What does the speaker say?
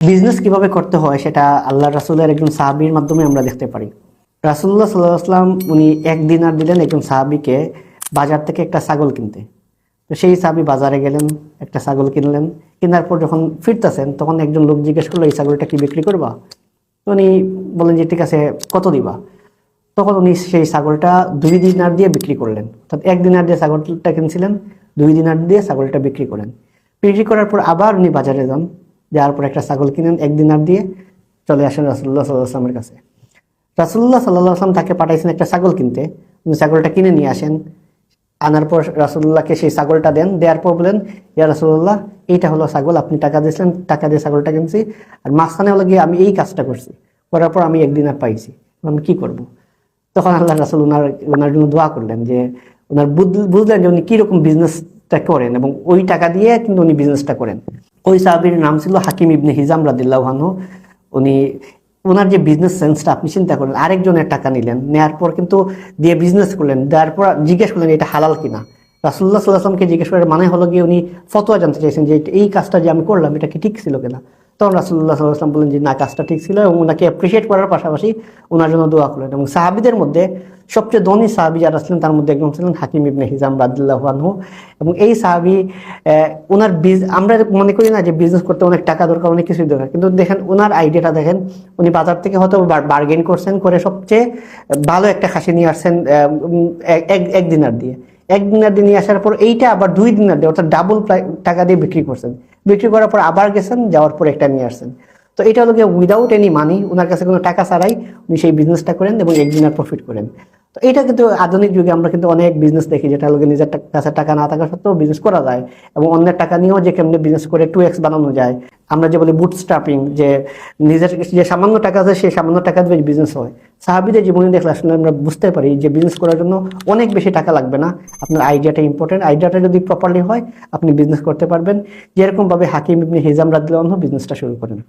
Business কিভাবে করতে হয় সেটা আল্লাহ রাসূলের একজন সাহাবীর মাধ্যমে আমরা দেখতে পারি। রাসূলুল্লাহ সাল্লাল্লাহু আলাইহি ওয়াসাল্লাম উনি 1 দিনার দিলেন একজন সাহাবীকে বাজার থেকে একটা ছাগল কিনতে। তো সেই সাহাবী বাজারে গেলেন, একটা ছাগল কিনলেন। কেনার পর যখন ফিরতেছেন তখন একজন লোক জিজ্ঞেস করলো, এই ছাগলটা কি বিক্রি করবা? তো উনি বলেন যে ঠিক আছে, কত দিবা? তখন উনি সেই ছাগলটা 2 দিনার দিয়ে বিক্রি করলেন। অর্থাৎ 1 দিনার দিয়ে ছাগলটা কিনছিলেন, 2 দিনার দিয়ে ছাগলটা বিক্রি করেন। বিক্রি করার পর আবার উনি বাজারে যান, যাওয়ার পর একটা ছাগল কিনেন 1 দিনার দিয়ে, চলে আসেন রাসূলুল্লাহ সাল্লাল্লাহু আলাইহি ওয়াসাল্লামের কাছে। রাসূলুল্লাহ সাল্লাল্লাহু আলাইহি ওয়াসাল্লাম তাকে পাঠাইছেন একটা ছাগল কিনতে, উনি ছাগলটা কিনে নিয়ে আসেন। আনার পর রাসূলুল্লাহকে সেই ছাগলটা দেন, দেওয়ার পর বলেন, ইয়া রাসূলুল্লাহ, এইটা হলো ছাগল, আপনি টাকা দিয়েছিলেন, টাকা দিয়ে ছাগলটা কিনছি, আর মাঝখানে হলো গিয়ে আমি এই কাজটা করছি, করার পর আমি 1 দিনার পাইছি, আমি কি করব? তখন আল্লাহ রাসূল ওনার জন্য দোয়া করলেন, যে ওনার বুঝলেন যে উনি কিরকম বিজনেসটা করেন, এবং ওই টাকা দিয়ে কিন্তু উনি বিজনেসটা করেন। ওই সাহাবীর নাম ছিল হাকিম ইবনে হিজাম রাদিয়াল্লাহু আনহু। উনি ওনার যে বিজনেস সেন্সটা আপনি চিন্তা করেন, আরেকজনের টাকা নিলেন, নেয়ার পর কিন্তু দিয়ে বিজনেস করলেন, দেওয়ার পর জিজ্ঞেস করলেন এটা হালাল কিনা। রাসূলুল্লাহ সাল্লাল্লাহু আলাইহি ওয়াসাল্লামকে জিজ্ঞেস করার মানে হলো গিয়ে উনি ফতোয়া জানতে চাইছেন যে এই কাজটা যে আমি করলাম এটা কি ঠিক ছিল কিনা। তখন রাসূলুল্লাহ সাল্লাল্লাহু আলাইহি ওয়াসাল্লাম বললেন যে না, কাজটা ঠিক ছিল, এবং ওনাকে অ্যাপ্রিশিয়েট করার পাশাপাশি ওনার জন্য দোয়া করলেন। এবং সাহাবীদের মধ্যে সবচেয়ে ধনী সাহাবী যারা ছিলেন তার মধ্যে একজন ছিলেন হাকিম ইবনে হিজাম রাদিয়াল্লাহু আনহু। এবং এই সাহাবী ওনার আমরা মনে করি না যে বিজনেস করতে অনেক টাকা দরকার, অনেক কিছুই দরকার, কিন্তু দেখেন ওনার আইডিয়াটা দেখেন, উনি বাজার থেকে হয়তো বার্গেন করছেন, করে সবচেয়ে ভালো একটা খাসি নিয়ে আসছেন 1 দিনার দিয়ে। 1 দিনার দিয়ে নিয়ে আসার পর এইটা আবার 2 দিনার দিয়ে, অর্থাৎ ডাবল টাকা দিয়ে বিক্রি করছেন। বিক্রি করার পর আবার গেছেন, যাওয়ার পর একটা নিয়ে আসছেন। তো এটা হলো গিয়ে উইদাউট এনি মানি, ওনার কাছে কোনো টাকা ছাড়াই উনি সেই বিজনেসটা করেন এবং 1 দিনার প্রফিট করেন। তো এটা কিন্তু আধুনিক যুগে আমরা কিন্তু অনেক বিজনেস দেখি, যেটা হলো নিজের কাছে টাকা না থাকা সত্ত্বেও বিজনেস করা যায়, এবং অন্যের টাকা নিয়েও যে কেমনে বিজনেস করে 2x বানানো যায়। আমরা যে বলি বুটস্ট্র্যাপিং, যে নিজের যে সামান্য টাকা আছে সেই সামান্য টাকা দিয়ে বিজনেস হয়। সাহাবীদের জীবনে দেখলে আসলে আমরা বুঝতে পারি যে বিজনেস করার জন্য অনেক বেশি টাকা লাগবে না, আপনার আইডিয়াটা ইম্পর্টেন্ট। আইডিয়াটা যদি প্রপারলি হয় আপনি বিজনেস করতে পারবেন, যেরকম ভাবে হাকিম ইবনে হিজাম রাদিয়াল্লাহু আনহু বিজনেসটা শুরু করেন।